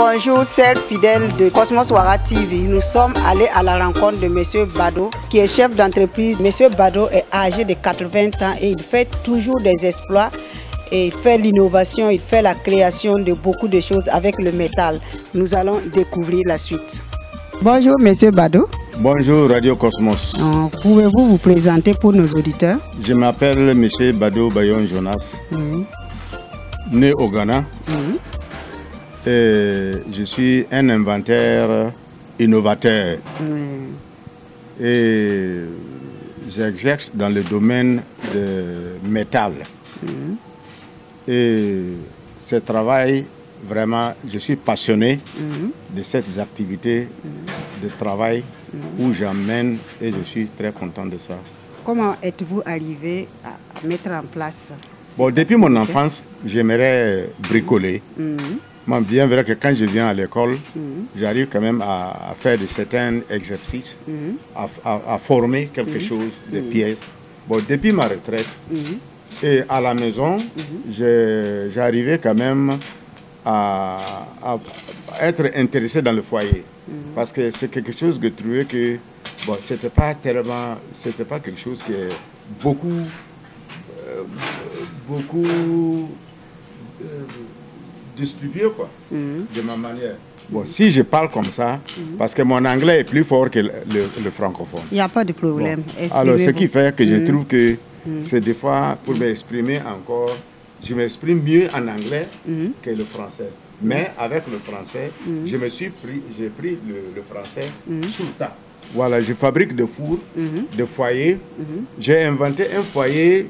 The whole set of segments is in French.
Bonjour, chers fidèles de Cosmos Ouara TV. Nous sommes allés à la rencontre de M. Bado, qui est chef d'entreprise. M. Bado est âgé de 80 ans et il fait toujours des exploits. Et il fait l'innovation, il fait la création de beaucoup de choses avec le métal. Nous allons découvrir la suite. Bonjour, M. Bado. Bonjour, Radio Cosmos. Pouvez-vous vous présenter pour nos auditeurs? Je m'appelle M. Bado Bayon Jonas, né au Ghana. Et je suis un inventeur innovateur. Et j'exerce dans le domaine du métal. Et ce travail, vraiment, je suis passionné de cette activité de travail où j'emmène et je suis très content de ça. Comment êtes-vous arrivé à mettre en place? Bon, depuis mon enfance, j'aimerais bricoler. Bien vrai que quand je viens à l'école, j'arrive quand même à faire de certains exercices, à former quelque chose, des pièces. Bon, depuis ma retraite, et à la maison, j'arrivais quand même à être intéressé dans le foyer. Parce que c'est quelque chose que je trouvais que bon, c'était pas quelque chose qui est beaucoup distribué quoi, de ma manière. Bon, si je parle comme ça, parce que mon anglais est plus fort que le francophone. Il n'y a pas de problème. Bon. Alors, ce qui fait que je trouve que c'est des fois, pour m'exprimer encore, je m'exprime mieux en anglais que le français. Mais avec le français, j'ai pris le français sous le tas. Voilà, je fabrique des fours, des foyers. J'ai inventé un foyer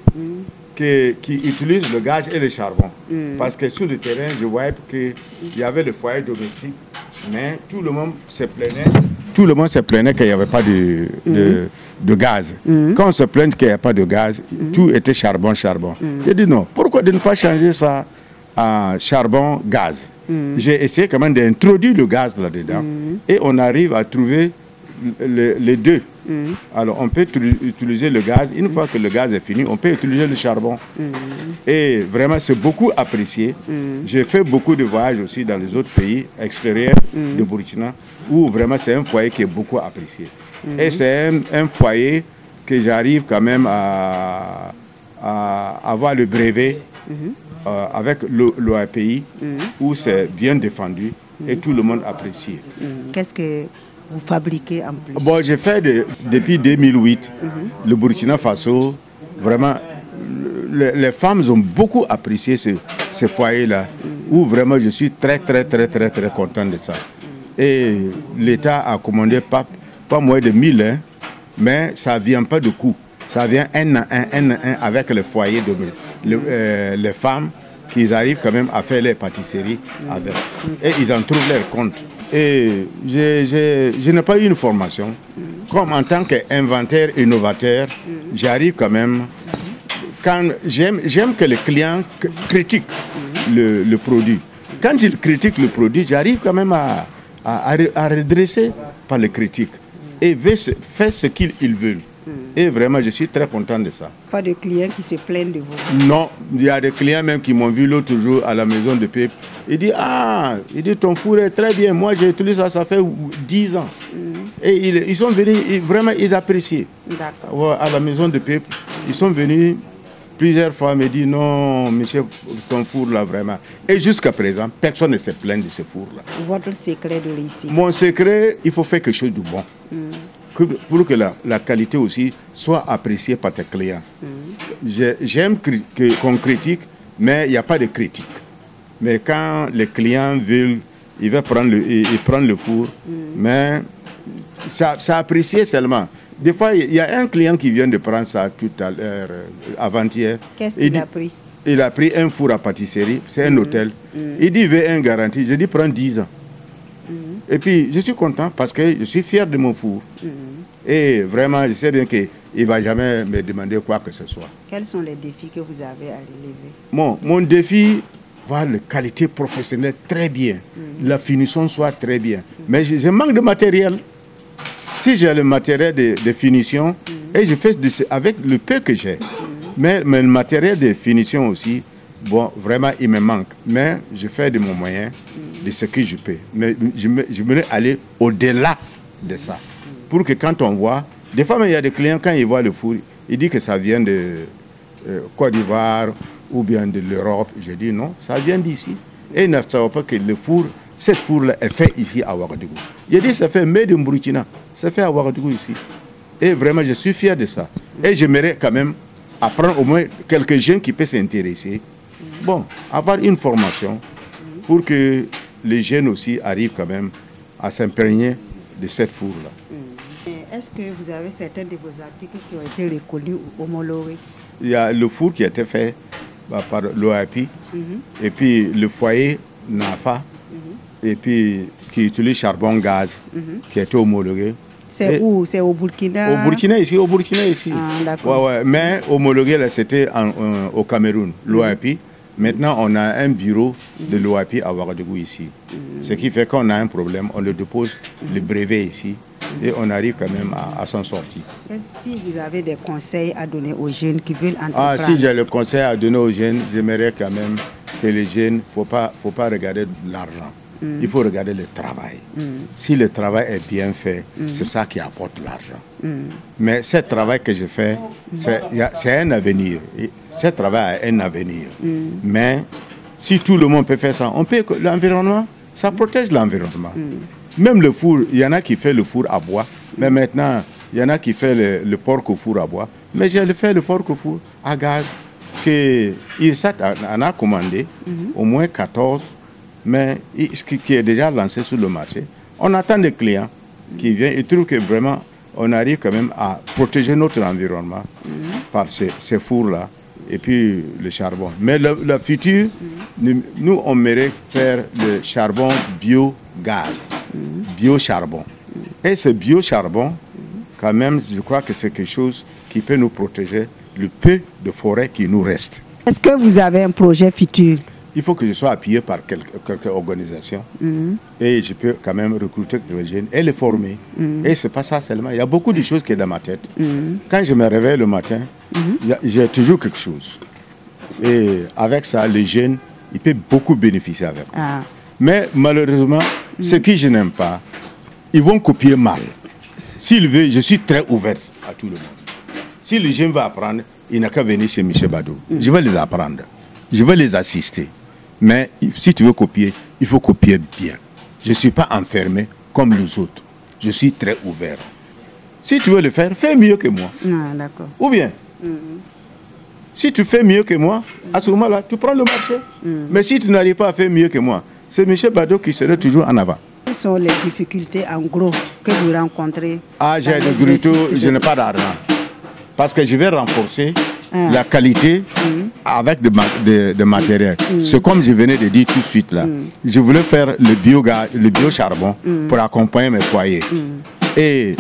qui utilise le gaz et le charbon. Parce que sur le terrain, je voyais qu'il y avait le foyer domestique, mais tout le monde se plaignait. Tout le monde se plaignait qu'il n'y avait pas de gaz. Quand on se plaignait qu'il n'y avait pas de gaz, tout était charbon. J'ai dit non, pourquoi de ne pas changer ça à charbon-gaz? J'ai essayé quand même d'introduire le gaz là-dedans et on arrive à trouver les deux. Alors on peut utiliser le gaz, une fois que le gaz est fini, on peut utiliser le charbon. Et vraiment c'est beaucoup apprécié. J'ai fait beaucoup de voyages aussi dans les autres pays extérieurs de Burkina, où vraiment c'est un foyer qui est beaucoup apprécié. Et c'est un foyer que j'arrive quand même à avoir le brevet avec l'OAPI, où c'est bien défendu et tout le monde apprécie. Qu'est-ce que vous fabriquez en plus? Bon, j'ai fait depuis 2008, le Burkina Faso, vraiment, les femmes ont beaucoup apprécié ce foyer-là, où vraiment je suis très content de ça. Et l'État a commandé pas moins de 1000, hein, mais ça ne vient pas de coût. Ça vient un à un avec le foyer de les femmes qui arrivent quand même à faire les pâtisseries avec. Et ils en trouvent leur compte. Et je n'ai pas eu une formation. Comme en tant qu'inventeur, innovateur, j'arrive quand même. Quand j'aime que les clients critiquent le produit. Quand ils critiquent le produit, j'arrive quand même à redresser par les critiques et faire ce qu'ils veulent. Et vraiment, je suis très content de ça. Pas de clients qui se plaignent de vous? Non, il y a des clients même qui m'ont vu l'autre jour à la maison de Pep. Il dit ton four est très bien. Moi, j'ai utilisé ça fait 10 ans. Et ils sont venus, vraiment, ils apprécient. D'accord. À la maison de Pep, ils sont venus plusieurs fois me dire non, monsieur, ton four là, vraiment. Et jusqu'à présent, personne ne se plaint de ce four là. Votre secret de réussite? Mon secret, il faut faire quelque chose de bon. Pour que la qualité aussi soit appréciée par tes clients. J'aime qu'on critique, mais il n'y a pas de critique. Mais quand les clients veulent, ils veulent prendre le four, mais ça apprécié seulement. Des fois, il y a un client qui vient de prendre ça tout à l'heure, avant-hier. Qu'est-ce qu'il a pris? Il a pris un four à pâtisserie, c'est un hôtel. Il dit, il veut un garantie. Je dis, prends 10 ans. Et puis, je suis content parce que je suis fier de mon four. Et vraiment, je sais bien qu'il ne va jamais me demander quoi que ce soit. Quels sont les défis que vous avez à relever? Mon défi, voir la qualité professionnelle très bien. La finition soit très bien. Mais je manque de matériel. Si j'ai le matériel de finition, et je fais avec le peu que j'ai. Mais le matériel de finition aussi, bon, vraiment, il me manque. Mais je fais de mon moyen de ce que je peux. Mais je voulais aller au-delà de ça. Pour que quand on voit, des fois, il y a des clients, quand ils voient le four, ils disent que ça vient de Côte d'Ivoire ou bien de l'Europe. Je dis non, ça vient d'ici. Et ils ne savent pas que le four, cette four-là est fait ici à Ouagadougou. J'ai dit, ça fait made in Burkina, ça fait à Ouagadougou ici. Et vraiment, je suis fier de ça. Et j'aimerais quand même apprendre au moins quelques jeunes qui peuvent s'intéresser. Bon, avoir une formation pour que les jeunes aussi arrivent quand même à s'imprégner de cette four-là. Est-ce que vous avez certains de vos articles qui ont été reconnus ou homologués? Il y a le four qui a été fait par l'OAPI, et puis le foyer NAFA, et puis qui utilise charbon gaz, qui a été homologué. C'est où? C'est au Burkina? Au Burkina ici, au Burkina ici. Ah, d'accord. Ouais. Mais homologué, là, c'était au Cameroun, l'OAPI. Maintenant, on a un bureau de l'OAPI à Ouagadougou ici. Ce qui fait qu'on a un problème, on le dépose, le brevet ici, et on arrive quand même à s'en sortir. Si vous avez des conseils à donner aux jeunes qui veulent entreprendre? Ah, si j'ai le conseil à donner aux jeunes, j'aimerais quand même que les jeunes, faut pas regarder l'argent. Il faut regarder le travail. Si le travail est bien fait, c'est ça qui apporte l'argent. Mais ce travail que je fais, c'est un avenir. Ce travail a un avenir. Mais si tout le monde peut faire ça, on peut, l'environnement, ça protège l'environnement. Même le four, il y en a qui font le four à bois, mais maintenant, il y en a qui font le porc au four à bois. Mais j'ai fait le porc au four à gaz, que IRSAT en a commandé, au moins 14, mais qui est déjà lancé sur le marché. On attend des clients qui viennent et trouvent que vraiment, on arrive quand même à protéger notre environnement par ces fours-là et puis le charbon. Mais le futur, nous, on mérite faire le charbon biogaz, biocharbon. Et ce biocharbon, quand même, je crois que c'est quelque chose qui peut nous protéger le peu de forêt qui nous reste. Est-ce que vous avez un projet futur? Il faut que je sois appuyé par quelques organisations et je peux quand même recruter des jeunes et les former. Et ce n'est pas ça seulement. Il y a beaucoup de choses qui sont dans ma tête. Quand je me réveille le matin, j'ai toujours quelque chose. Et avec ça, les jeunes, ils peuvent beaucoup bénéficier avec moi. Mais malheureusement, ce que je n'aime pas, ils vont copier mal. S'ils veulent, je suis très ouvert à tout le monde. Si le jeune va apprendre, il n'a qu'à venir chez Michel Badou. Je vais les apprendre. Je vais les assister. Mais si tu veux copier, il faut copier bien. Je ne suis pas enfermé comme les autres. Je suis très ouvert. Si tu veux le faire, fais mieux que moi. D'accord. Ou bien, si tu fais mieux que moi, à ce moment-là, tu prends le marché. Mais si tu n'arrives pas à faire mieux que moi, c'est M. Bado qui serait toujours en avant. Quelles sont les difficultés en gros que vous rencontrez? J'ai des difficultés, je n'ai pas d'argent. Parce que je vais renforcer la qualité avec de matériel. C'est comme je venais de dire tout de suite là. Je voulais faire le biocharbon pour accompagner mes foyers. Et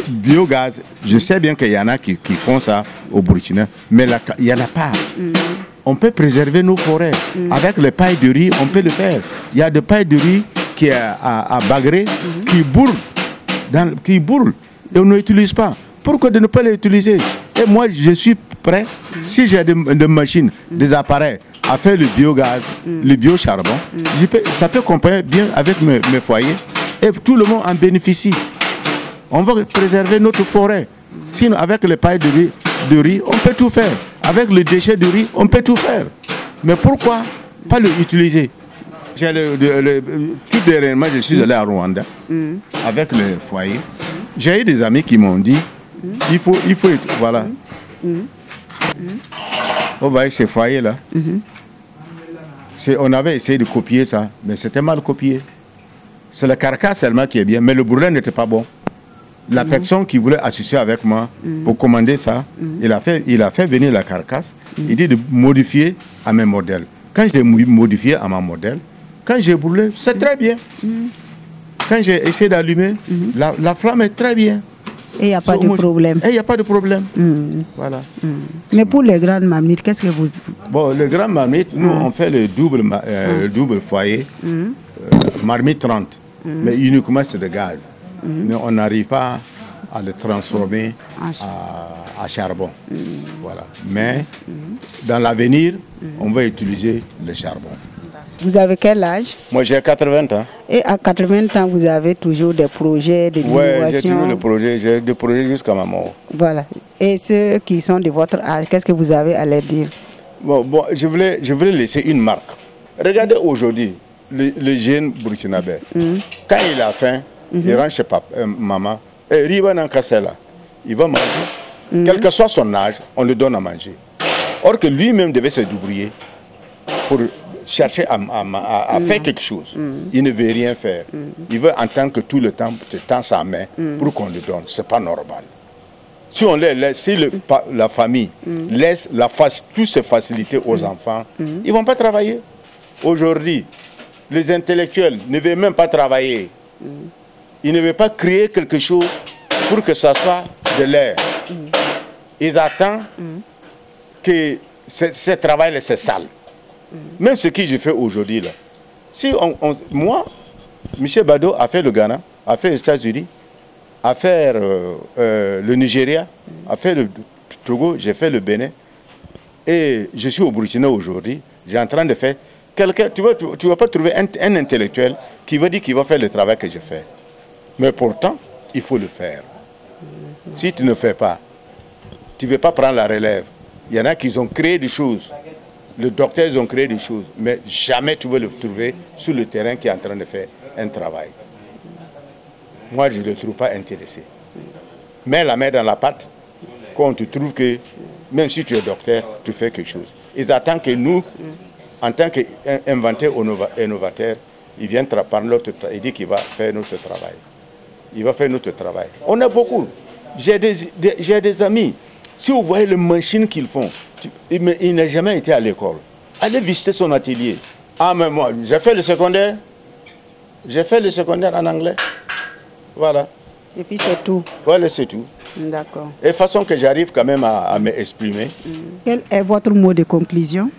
biogaz, je sais bien qu'il y en a qui font ça au Burkina, mais il n'y en a pas. On peut préserver nos forêts. Avec les pailles de riz, on peut le faire. Il y a des pailles de riz qui est à Bagré, qui bourrent. Et on n'utilise pas. Pourquoi de ne pas les utiliser? Et moi, je suis prêt, si j'ai des machines, des appareils, à faire le biogaz, le biocharbon, ça peut accompagner bien avec mes foyers et tout le monde en bénéficie. On va préserver notre forêt. Sinon, avec les pailles de riz, on peut tout faire. Avec le déchet de riz, on peut tout faire. Mais pourquoi pas le utiliser? Tout dernièrement, je suis allé à Rwanda avec le foyer. J'ai eu des amis qui m'ont dit il faut voilà. On voit ces foyers-là. On avait essayé de copier ça, mais c'était mal copié. C'est la carcasse seulement qui est bien, mais le bourrelet n'était pas bon. La personne qui voulait associer avec moi pour commander ça, il a fait venir la carcasse. Il dit de modifier à mes modèles. Quand j'ai modifié à mon modèle, quand j'ai brûlé, c'est très bien. Quand j'ai essayé d'allumer, la flamme est très bien. Et il n'y a pas de problème. Et il n'y a pas de problème. Voilà. Mais pour les grandes marmites, qu'est-ce que vous... Bon, les grandes marmites, nous, on fait le double foyer, marmite 30. Mais uniquement c'est de gaz. Mais on n'arrive pas à le transformer à charbon. Voilà. Mais dans l'avenir, on va utiliser le charbon. Vous avez quel âge? Moi, j'ai 80 ans. Et à 80 ans, vous avez toujours des projets, des innovations? Oui, j'ai toujours des projets. J'ai des projets jusqu'à ma mort. Voilà. Et ceux qui sont de votre âge, qu'est-ce que vous avez à leur dire? Bon, je voulais laisser une marque. Regardez aujourd'hui, le jeune burkinabé. Quand il a faim, il rentre chez maman. Et Riban Kassela, il va manger. Quel que soit son âge, on lui donne à manger. Or que lui-même devait se débrouiller pour chercher à faire quelque chose. Il ne veut rien faire. Il veut entendre que tout le temps, tu tends sa main pour qu'on lui donne. Ce n'est pas normal. Si on les laisse, si la famille laisse toutes ces facilités aux enfants, ils ne vont pas travailler. Aujourd'hui, les intellectuels ne veulent même pas travailler. Ils ne veulent pas créer quelque chose pour que ça soit de l'air. Ils attendent que ce travail c'est sale. Même ce que je fais aujourd'hui, là. Si moi, Michel Bado a fait le Ghana, a fait les États-Unis, a fait le Nigeria, a fait le Togo, j'ai fait le Bénin. Et je suis au Burkina aujourd'hui. J'ai en train de faire quelqu'un. Tu ne vas pas trouver un intellectuel qui va dire qu'il va faire le travail que je fais. Mais pourtant, il faut le faire. Si tu ne fais pas, tu ne veux pas prendre la relève. Il y en a qui ont créé des choses. Les docteurs ont créé des choses. Mais jamais tu veux le trouver sur le terrain qui est en train de faire un travail. Moi, je ne le trouve pas intéressé. Mets la main dans la pâte quand tu trouves que, même si tu es docteur, tu fais quelque chose. Ils attendent que nous, en tant qu'inventeurs et novateurs, ils viennent par notre travail. Il dit qu'il va faire notre travail. Il va faire notre travail. On a beaucoup. J'ai des amis. Si vous voyez les machines qu'ils font, il n'a jamais été à l'école. Allez visiter son atelier. Ah, mais moi, j'ai fait le secondaire. J'ai fait le secondaire en anglais. Voilà. Et puis c'est tout. Voilà, c'est tout. D'accord. Et de façon que j'arrive quand même à m'exprimer. Quel est votre mot de conclusion?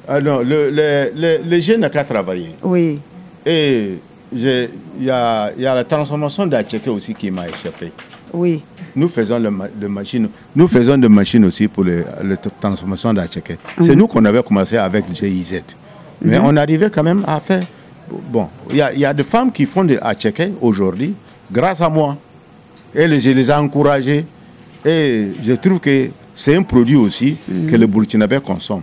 Alors, le jeune n'a qu'à travailler. Oui. Et il y a la transformation d'Acheke aussi qui m'a échappé. Oui. Nous faisons des machines aussi pour la transformation d'Acheke. C'est nous qu'on avait commencé avec le GIZ. Mais on arrivait quand même à faire. Bon, il y a des femmes qui font des Acheke aujourd'hui, grâce à moi. Et je les ai encouragées. Et je trouve que c'est un produit aussi que le Burkinabé consomme,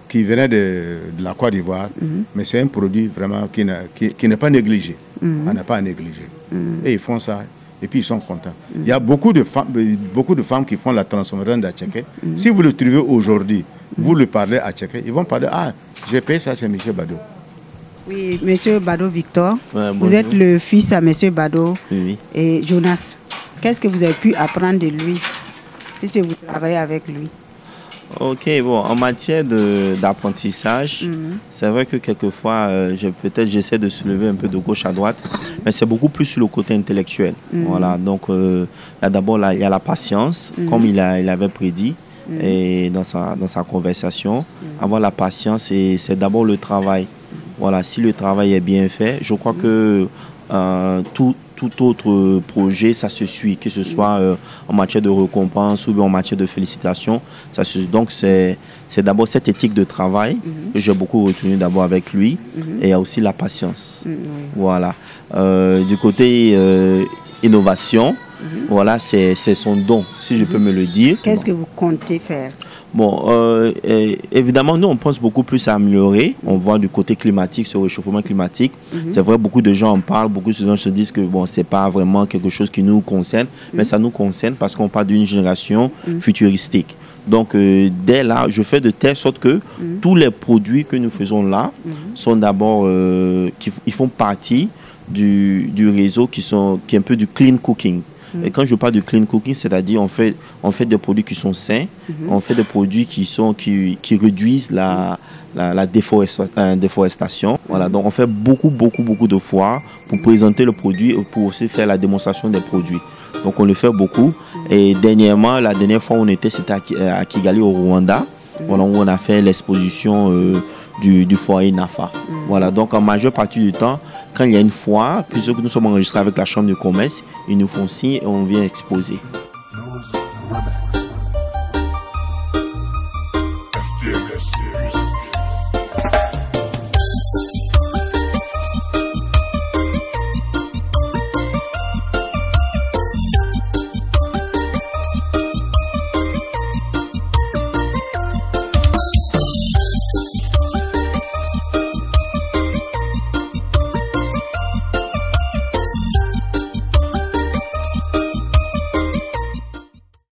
qui venait de la Côte d'Ivoire. Mais c'est un produit vraiment qui n'est pas négligé. On n'a pas à négliger. Et ils font ça. Et puis ils sont contents. Il y a beaucoup de femmes qui font la transformation d'Acheke. Si vous le trouvez aujourd'hui, vous le parlez à Acheke, ils vont parler, ah, j'ai payé ça chez M. Bado. Oui, M. Bado Victor, ouais, vous êtes le fils à M. Bado oui. Et Jonas. Qu'est-ce que vous avez pu apprendre de lui, puisque vous travaillez avec lui? Ok, bon, en matière d'apprentissage, c'est vrai que quelquefois, j'essaie de soulever un peu de gauche à droite, mais c'est beaucoup plus sur le côté intellectuel. Voilà, donc d'abord, il y a la patience, comme il avait prédit et dans sa conversation. Avoir la patience, c'est d'abord le travail. Voilà, si le travail est bien fait, je crois que tout autre projet, ça se suit, que ce soit en matière de récompense ou bien en matière de félicitations. Donc, c'est d'abord cette éthique de travail que j'ai beaucoup retenu d'abord avec lui. Et il y a aussi la patience. Voilà. Du côté innovation, voilà, c'est son don, si je peux me le dire. Qu'est-ce que vous comptez faire? Bon, évidemment, nous, on pense beaucoup plus à améliorer. On voit du côté climatique, ce réchauffement climatique. C'est vrai, beaucoup de gens en parlent, beaucoup de gens se disent que bon, c'est pas vraiment quelque chose qui nous concerne, mais ça nous concerne parce qu'on parle d'une génération futuristique. Donc, dès là, je fais de telle sorte que tous les produits que nous faisons là sont d'abord, ils font partie du réseau qui est un peu du clean cooking. Et quand je parle de clean cooking, c'est-à-dire on fait des produits qui sont sains, on fait des produits qui réduisent la déforestation. Voilà, donc on fait beaucoup de foires pour présenter le produit et pour aussi faire la démonstration des produits. Donc on le fait beaucoup. Et dernièrement, la dernière fois où on était, c'était à Kigali au Rwanda, voilà, où on a fait l'exposition du foyer NAFA. Voilà, donc en majeure partie du temps, quand il y a une foire, puisque nous sommes enregistrés avec la Chambre de commerce, ils nous font signe et on vient exposer.